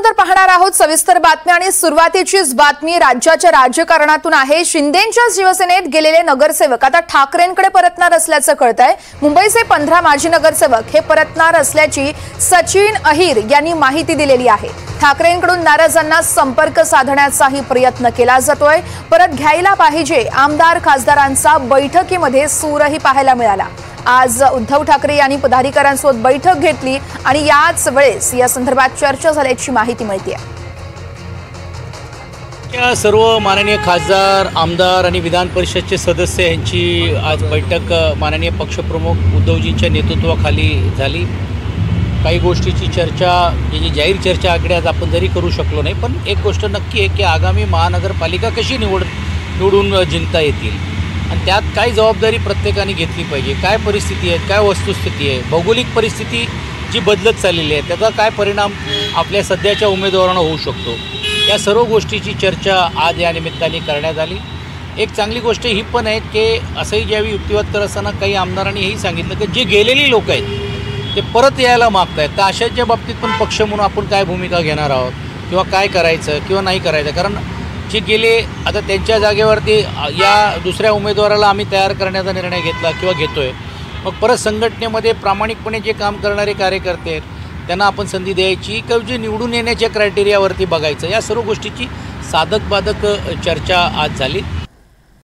यानंतर पाहणार आहोत सविस्तर बातम्या आणि सुरुवातीचीच बातमी राज्याच्या राजकारणातून आहे। शिंदेंच्या शिवसेनेत गेलेले नगरसेवक आता ठाकरेंकडे परतणार असल्याचं कळतंय। मुंबईचे 15 माजी नगरसेवक हे परतणार असल्याची सचिन अहिर यांनी माहिती दिलेली आहे। ठाकरेंकडून नाराजांना संपर्क साधण्याचाही प्रयत्न केला जातोय। परत घ्यायला पाहिजे आमदार खासदारांचा बैठकीमध्ये सूरही पाहायला मिळाला। आज उद्धव ठाकरे यांनी पदाधिकाऱ्यांसोबत बैठक घेतली आणि याच वेळेस या संदर्भात चर्चा झाल्याची माहिती मिळते। या सर्व माननीय खासदार आमदार आणि विधान परिषदचे सदस्य यांची आज बैठक माननीय पक्षप्रमुख उद्धवजींच्या नेतृत्वाखाली झाली। काही गोष्टीची चर्चा जी जाहीर चर्चा आकडे आज आपण जरी करू शकलो नाही, पण एक गोष्ट नक्की आहे की आगामी महानगरपालिका कशी निवडून जिंकता येतील आणि त्यात काय जबाबदारी प्रत्येकाने घेतली पाहिजे, काय परिस्थिती आहे, काय वस्तुस्थिती आहे, भौगोलिक परिस्थिती जी बदलत चाललेली आहे त्याचा काय परिणाम आपल्या सध्याच्या उमेदवारांना होऊ शकतो, या सर्व गोष्टीची चर्चा आज या निमित्ताने करण्यात आली। एक चांगली गोष्ट ही पण आहे की असंही ज्यावेळी युक्तिवाद करत असताना काही आमदारांनी हेही सांगितलं की जे गेलेली लोक आहेत ते परत यायला मागत आहेत, तर अशाच्या बाबतीत पण पक्ष म्हणून आपण काय भूमिका घेणार आहोत किंवा काय करायचं किंवा नाही करायचं, कारण जे गेले आता त्यांच्या जागेवरती या दुसऱ्या उमेदवाराला आम्ही तयार करण्याचा निर्णय घेतला किंवा घेतोय। मग परत संघटनेमध्ये प्रामाणिकपणे जे काम करणारे कार्यकर्ते आहेत त्यांना आपण संधी द्यायची किंवा जे निवडून येण्याच्या क्रायटेरियावरती बघायचं, या सर्व गोष्टीची साधक बाधक चर्चा आज झाली।